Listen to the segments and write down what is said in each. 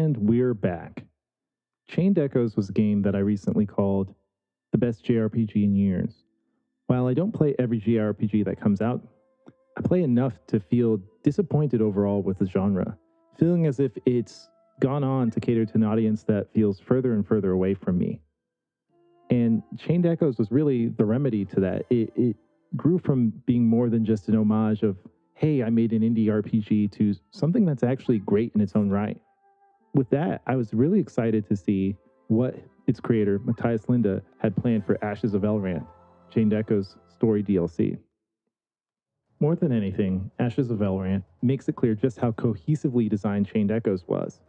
And we're back. Chained Echoes was a game that I recently called the best JRPG in years. While I don't play every JRPG that comes out, I play enough to feel disappointed overall with the genre, feeling as if it's gone on to cater to an audience that feels further and further away from me. And Chained Echoes was really the remedy to that. It grew from being more than just an homage of, hey, I made an indie RPG, to something that's actually great in its own right. With that, I was really excited to see what its creator, Matthias Linda, had planned for Ashes of Elrant, Chained Echoes story DLC. More than anything, Ashes of Elrant makes it clear just how cohesively designed Chained Echoes was.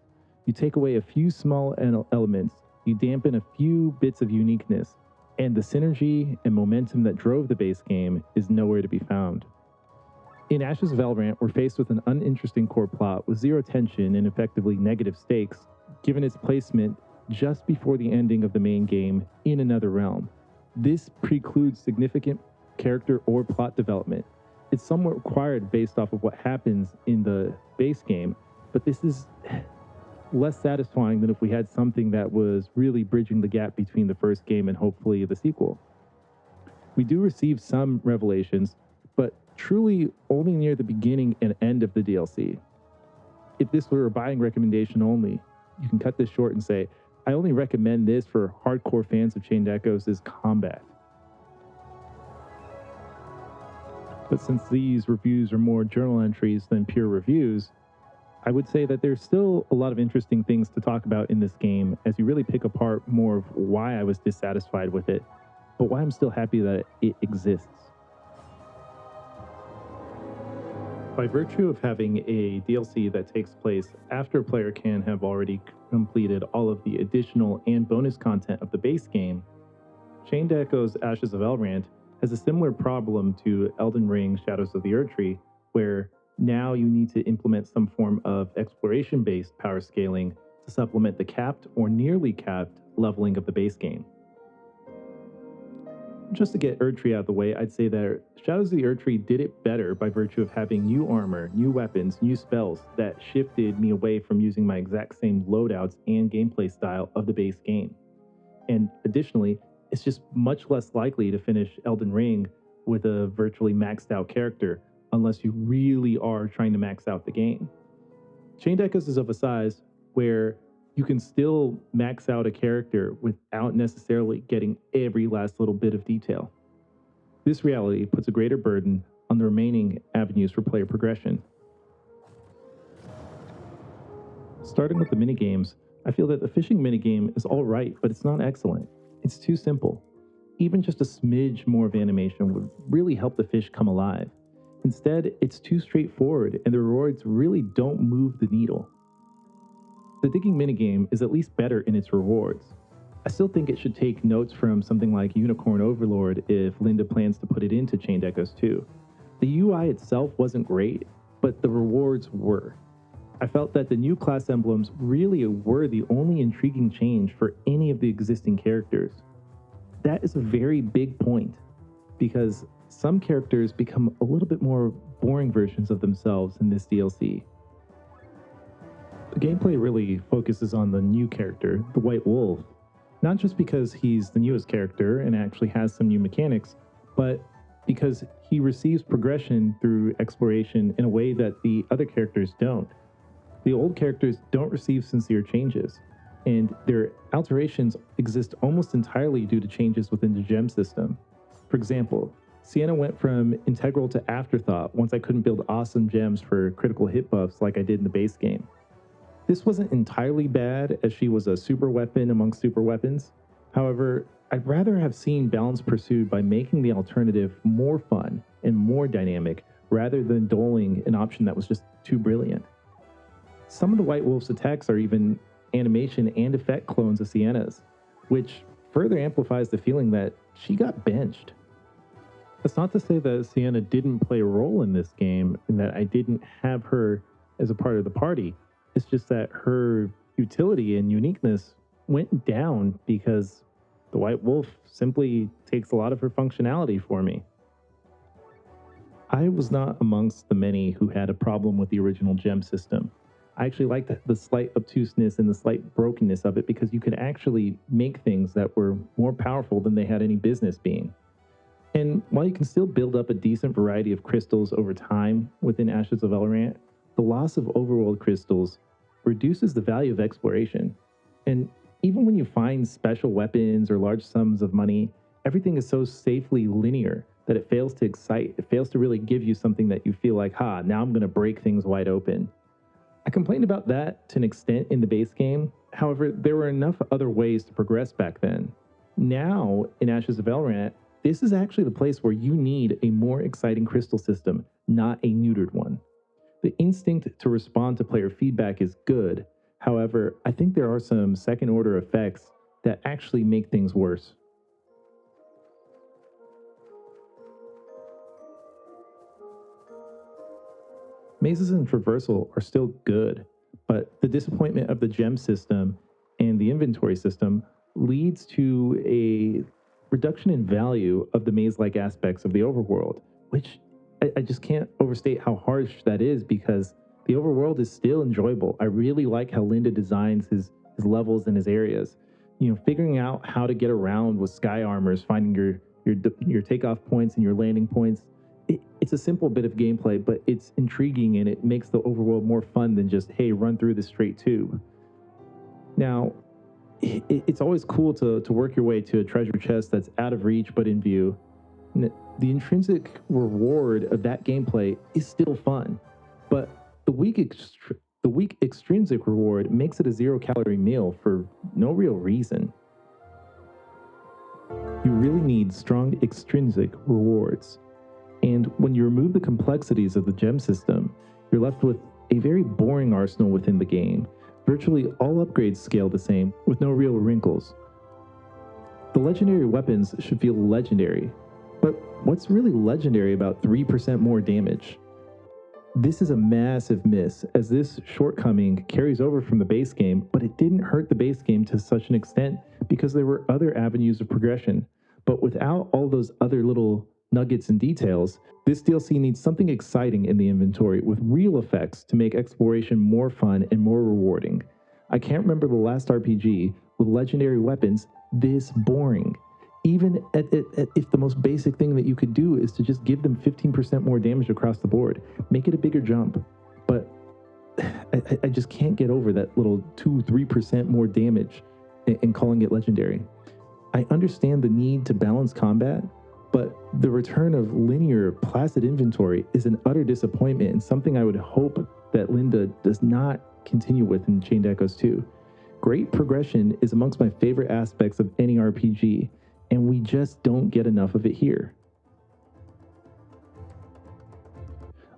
You take away a few small elements, you dampen a few bits of uniqueness, and the synergy and momentum that drove the base game is nowhere to be found. In Ashes of Elrant, we're faced with an uninteresting core plot with zero tension and effectively negative stakes, given its placement just before the ending of the main game in another realm. This precludes significant character or plot development. It's somewhat required based off of what happens in the base game, but this is less satisfying than if we had something that was really bridging the gap between the first game and hopefully the sequel. We do receive some revelations, but truly only near the beginning and end of the DLC. If this were a buying recommendation only, you can cut this short and say, I only recommend this for hardcore fans of Chained Echoes' combat. But since these reviews are more journal entries than pure reviews, I would say that there's still a lot of interesting things to talk about in this game as you really pick apart more of why I was dissatisfied with it, but why I'm still happy that it exists. By virtue of having a DLC that takes place after a player can have already completed all of the additional and bonus content of the base game, Chained Echoes Ashes of Elrant has a similar problem to Elden Ring Shadows of the Erdtree, where now you need to implement some form of exploration-based power scaling to supplement the capped or nearly capped leveling of the base game. Just to get Erdtree out of the way, I'd say that Shadows of the Erdtree did it better by virtue of having new armor, new weapons, new spells that shifted me away from using my exact same loadouts and gameplay style of the base game. And additionally, it's just much less likely to finish Elden Ring with a virtually maxed out character unless you really are trying to max out the game. Chained Echoes is of a size where you can still max out a character without necessarily getting every last little bit of detail. This reality puts a greater burden on the remaining avenues for player progression. Starting with the minigames, I feel that the fishing minigame is alright, but it's not excellent. It's too simple. Even just a smidge more of animation would really help the fish come alive. Instead, it's too straightforward, and the rewards really don't move the needle. The digging minigame is at least better in its rewards. I still think it should take notes from something like Unicorn Overlord if Linda plans to put it into Chained Echoes 2. The UI itself wasn't great, but the rewards were. I felt that the new class emblems really were the only intriguing change for any of the existing characters. That is a very big point, because some characters become a little bit more boring versions of themselves in this DLC. The gameplay really focuses on the new character, the White Wolf, not just because he's the newest character and actually has some new mechanics, but because he receives progression through exploration in a way that the other characters don't. The old characters don't receive sincere changes, and their alterations exist almost entirely due to changes within the gem system. For example, Sienna went from integral to afterthought once I couldn't build awesome gems for critical hit buffs like I did in the base game. This wasn't entirely bad, as she was a super weapon amongst super weapons. However, I'd rather have seen balance pursued by making the alternative more fun and more dynamic, rather than doling an option that was just too brilliant. Some of the White Wolf's attacks are even animation and effect clones of Sienna's, which further amplifies the feeling that she got benched. That's not to say that Sienna didn't play a role in this game and that I didn't have her as a part of the party. It's just that her utility and uniqueness went down because the White Wolf simply takes a lot of her functionality for me. I was not amongst the many who had a problem with the original gem system. I actually liked the slight obtuseness and the slight brokenness of it because you could actually make things that were more powerful than they had any business being. And while you can still build up a decent variety of crystals over time within Ashes of Elrant, the loss of overworld crystals reduces the value of exploration. And even when you find special weapons or large sums of money, everything is so safely linear that it fails to excite. It fails to really give you something that you feel like, now I'm going to break things wide open. I complained about that to an extent in the base game. However, there were enough other ways to progress back then. Now, in Ashes of Elrant, this is actually the place where you need a more exciting crystal system, not a neutered one. The instinct to respond to player feedback is good. However, I think there are some second order effects that actually make things worse. Mazes and traversal are still good, but the disappointment of the gem system and the inventory system leads to a reduction in value of the maze like aspects of the overworld, which I just can't overstate how harsh that is because the overworld is still enjoyable. I really like how Linda designs his levels and his areas. You know, figuring out how to get around with sky armors, finding your takeoff points and your landing points, it's a simple bit of gameplay, but it's intriguing and it makes the overworld more fun than just, hey, run through the straight tube. Now, it's always cool to work your way to a treasure chest that's out of reach but in view. The intrinsic reward of that gameplay is still fun, but the weak extrinsic reward makes it a 0-calorie meal for no real reason. You really need strong extrinsic rewards. And when you remove the complexities of the gem system, you're left with a very boring arsenal within the game. Virtually all upgrades scale the same, with no real wrinkles. The legendary weapons should feel legendary, but what's really legendary about 3% more damage? This is a massive miss, as this shortcoming carries over from the base game, but it didn't hurt the base game to such an extent because there were other avenues of progression. But without all those other little nuggets and details, this DLC needs something exciting in the inventory with real effects to make exploration more fun and more rewarding. I can't remember the last RPG with legendary weapons this boring. Even if the most basic thing that you could do is to just give them 15% more damage across the board, make it a bigger jump. But I just can't get over that little 2-3% more damage and calling it legendary. I understand the need to balance combat, but the return of linear, placid inventory is an utter disappointment and something I would hope that Linda does not continue with in Chained Echoes 2. Great progression is amongst my favorite aspects of any RPG, and we just don't get enough of it here.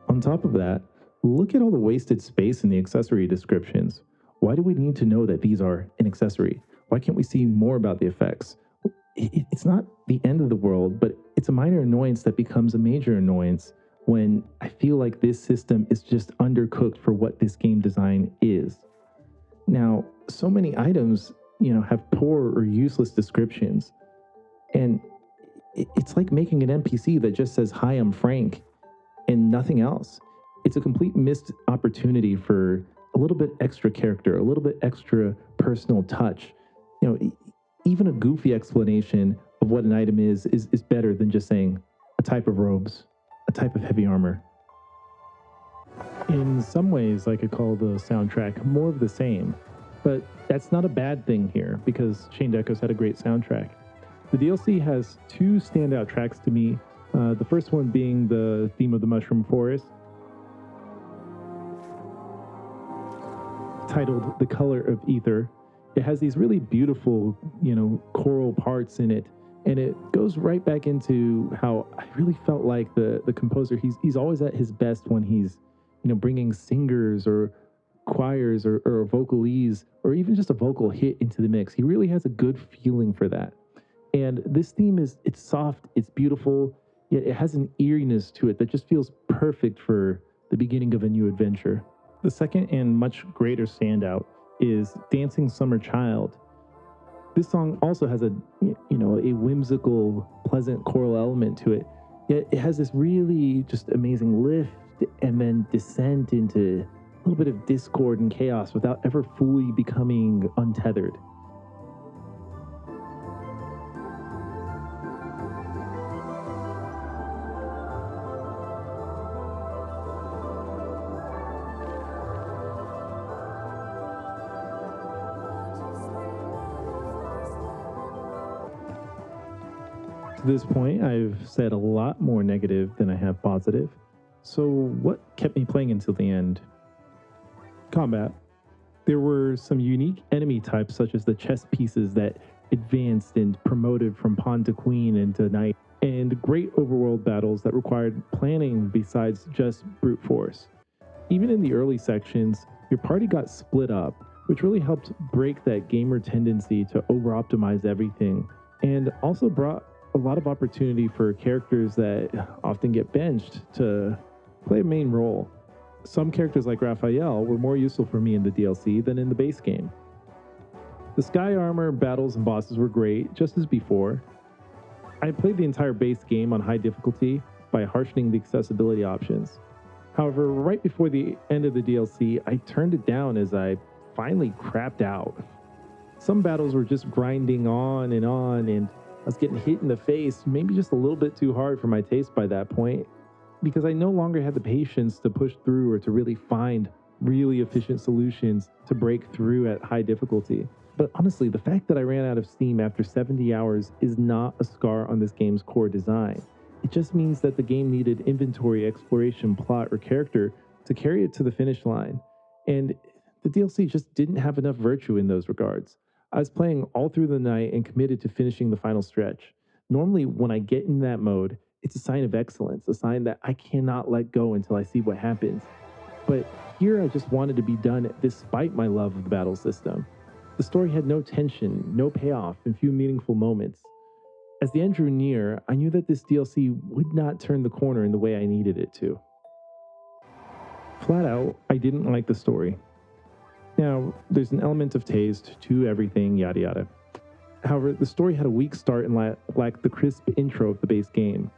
On top of that, look at all the wasted space in the accessory descriptions. Why do we need to know that these are an accessory? Why can't we see more about the effects? It's not the end of the world, but it's a minor annoyance that becomes a major annoyance when I feel like this system is just undercooked for what this game design is. Now, so many items, have poor or useless descriptions. And it's like making an NPC that just says, "Hi, I'm Frank," and nothing else. It's a complete missed opportunity for a little bit extra character, a little bit extra personal touch. Even a goofy explanation of what an item is better than just saying a type of robes, a type of heavy armor. In some ways, I could call the soundtrack more of the same, but that's not a bad thing here because Chained Echoes had a great soundtrack. The DLC has two standout tracks to me, the first one being the theme of the Mushroom Forest, titled The Color of Ether. It has these really beautiful, choral parts in it, and it goes right back into how I really felt like the composer, he's always at his best when he's, bringing singers or choirs or vocalese or even just a vocal hit into the mix. He really has a good feeling for that. And this theme it's soft, it's beautiful, yet it has an eeriness to it that just feels perfect for the beginning of a new adventure. The second and much greater standout is Dancing Summer Child. This song also has a whimsical, pleasant choral element to it, yet it has this really just amazing lift and then descent into little bit of discord and chaos without ever fully becoming untethered. To this point, I've said a lot more negative than I have positive. So, what kept me playing until the end? Combat. There were some unique enemy types, such as the chess pieces that advanced and promoted from pawn to queen and to knight, and great overworld battles that required planning besides just brute force. Even in the early sections, your party got split up, which really helped break that gamer tendency to over optimize everything, and also brought a lot of opportunity for characters that often get benched to play a main role. Some characters like Raphael were more useful for me in the DLC than in the base game. The sky armor, battles, and bosses were great, just as before. I played the entire base game on high difficulty by harshening the accessibility options. However, right before the end of the DLC, I turned it down as I finally crapped out. Some battles were just grinding on, and I was getting hit in the face, maybe just a little bit too hard for my taste by that point, because I no longer had the patience to push through or to really find really efficient solutions to break through at high difficulty. But honestly, the fact that I ran out of steam after 70 hours is not a scar on this game's core design. It just means that the game needed inventory, exploration, plot, or character to carry it to the finish line. And the DLC just didn't have enough virtue in those regards. I was playing all through the night and committed to finishing the final stretch. Normally, when I get in that mode, it's a sign of excellence, a sign that I cannot let go until I see what happens. But here I just wanted to be done despite my love of the battle system. The story had no tension, no payoff, and few meaningful moments. As the end drew near, I knew that this DLC would not turn the corner in the way I needed it to. Flat out, I didn't like the story. Now, there's an element of taste to everything, yada yada. However, the story had a weak start and lacked the crisp intro of the base game.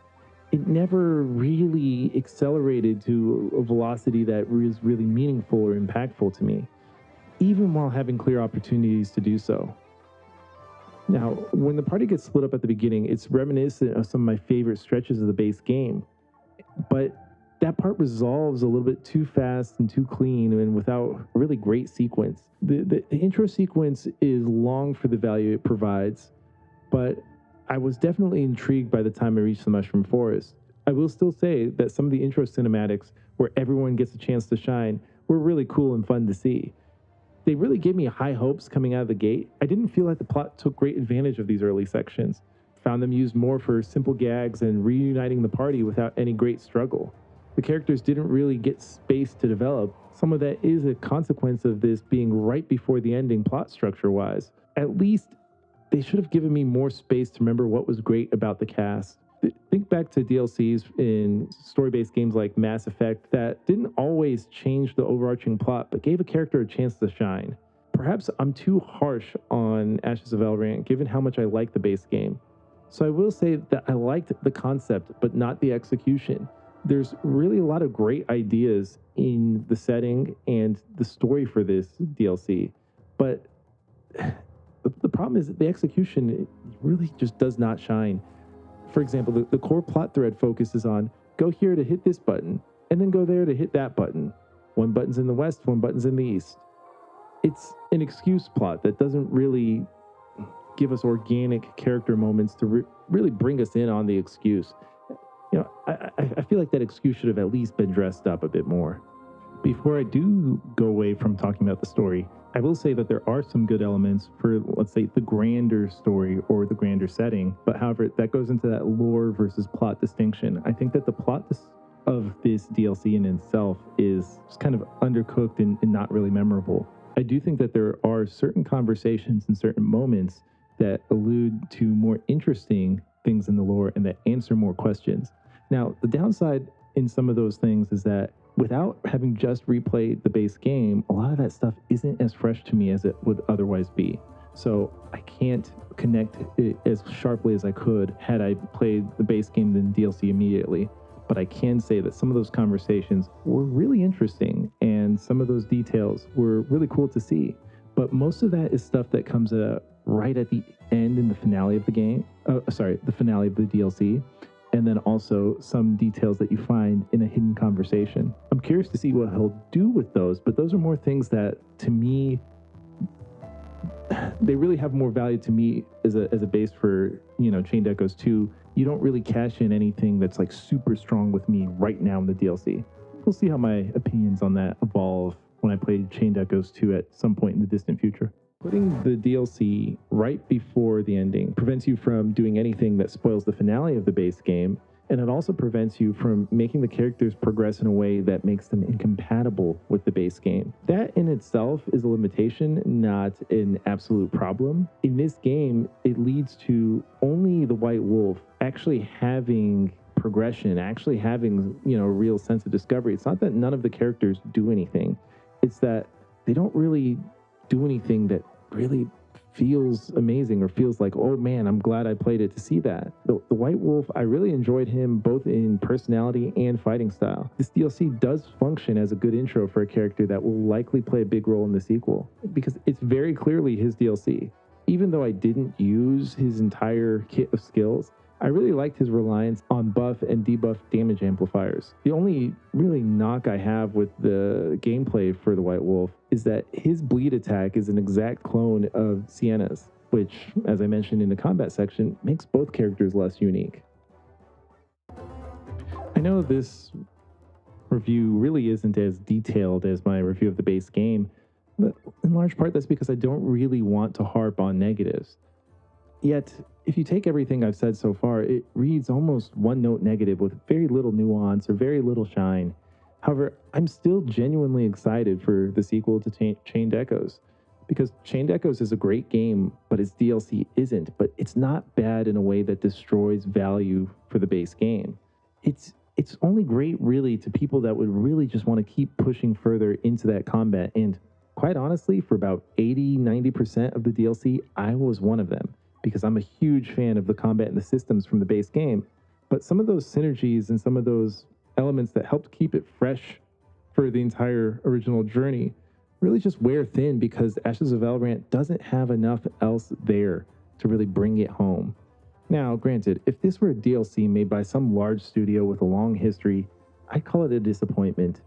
It never really accelerated to a velocity that was really meaningful or impactful to me, even while having clear opportunities to do so. Now, when the party gets split up at the beginning, it's reminiscent of some of my favorite stretches of the base game, but that part resolves a little bit too fast and too clean and without a really great sequence. The intro sequence is long for the value it provides, but I was definitely intrigued by the time I reached the Mushroom Forest. I will still say that some of the intro cinematics, where everyone gets a chance to shine, were really cool and fun to see. They really gave me high hopes coming out of the gate. I didn't feel like the plot took great advantage of these early sections. Found them used more for simple gags and reuniting the party without any great struggle. The characters didn't really get space to develop. Some of that is a consequence of this being right before the ending plot structure-wise. At least they should have given me more space to remember what was great about the cast. Think back to DLCs in story-based games like Mass Effect that didn't always change the overarching plot, but gave a character a chance to shine. Perhaps I'm too harsh on Ashes of Elrant, given how much I like the base game. So I will say that I liked the concept, but not the execution. There's really a lot of great ideas in the setting and the story for this DLC, but the problem is that the execution really just does not shine. For example, the core plot thread focuses on go here to hit this button, and then go there to hit that button. One button's in the west, one button's in the east. It's an excuse plot that doesn't really give us organic character moments to really bring us in on the excuse. I feel like that excuse should have at least been dressed up a bit more. Before I do go away from talking about the story, I will say that there are some good elements for, let's say, the grander story or the grander setting, but however, that goes into that lore versus plot distinction. I think that the plot of this DLC in itself is just kind of undercooked and not really memorable. I do think that there are certain conversations and certain moments that allude to more interesting things in the lore and that answer more questions. Now, the downside in some of those things is that without having just replayed the base game, a lot of that stuff isn't as fresh to me as it would otherwise be. So I can't connect it as sharply as I could had I played the base game and DLC immediately. but I can say that some of those conversations were really interesting and some of those details were really cool to see. But most of that is stuff that comes right at the end in the finale of the game. Sorry, the finale of the DLC. And then also some details that you find in a hidden conversation. I'm curious to see what he'll do with those, but those are more things that to me they really have more value to me as a base for Chained Echoes 2. You don't really cash in anything that's like super strong with me right now in the DLC. We'll see how my opinions on that evolve when I play Chained Echoes 2 at some point in the distant future. Putting the DLC right before the ending prevents you from doing anything that spoils the finale of the base game, and it also prevents you from making the characters progress in a way that makes them incompatible with the base game. That in itself is a limitation, not an absolute problem. In this game, it leads to only the White Wolf actually having progression, actually having, a real sense of discovery. It's not that none of the characters do anything. It's that they don't really do anything that really feels amazing or feels like, oh man, I'm glad I played it to see that. The White Wolf, I really enjoyed him both in personality and fighting style. This DLC does function as a good intro for a character that will likely play a big role in the sequel because it's very clearly his DLC. Even though I didn't use his entire kit of skills, I really liked his reliance on buff and debuff damage amplifiers. The only really knock I have with the gameplay for the White Wolf is that his bleed attack is an exact clone of Sienna's, which, as I mentioned in the combat section, makes both characters less unique. I know this review really isn't as detailed as my review of the base game, but in large part that's because I don't really want to harp on negatives. Yet, if you take everything I've said so far, it reads almost one note negative with very little nuance or very little shine. However, I'm still genuinely excited for the sequel to Chained Echoes, because Chained Echoes is a great game, but its DLC isn't. But it's not bad in a way that destroys value for the base game. It's only great really to people that would really just want to keep pushing further into that combat. And quite honestly, for about 80-90% of the DLC, I was one of them because I'm a huge fan of the combat and the systems from the base game. But some of those synergies and some of those elements that helped keep it fresh for the entire original journey really just wear thin because Ashes of Elrant doesn't have enough else there to really bring it home. Now, granted, if this were a DLC made by some large studio with a long history, I'd call it a disappointment.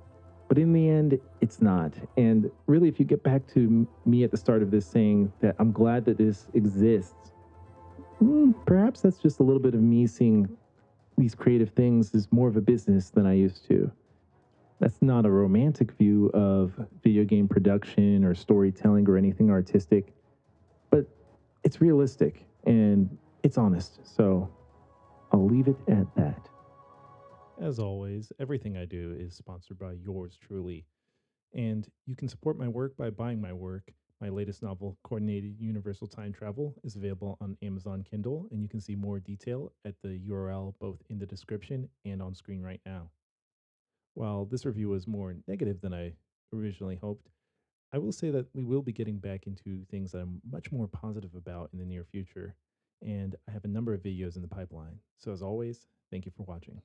But in the end, it's not. And really, if you get back to me at the start of this saying that I'm glad that this exists, perhaps that's just a little bit of me seeing these creative things as more of a business than I used to. That's not a romantic view of video game production or storytelling or anything artistic, but it's realistic and it's honest. So I'll leave it at that. As always, everything I do is sponsored by yours truly. And you can support my work by buying my work. My latest novel, Coordinated Universal Time Travel, is available on Amazon Kindle, and you can see more detail at the URL both in the description and on screen right now. While this review was more negative than I originally hoped, I will say that we will be getting back into things that I'm much more positive about in the near future, and I have a number of videos in the pipeline. So, as always, thank you for watching.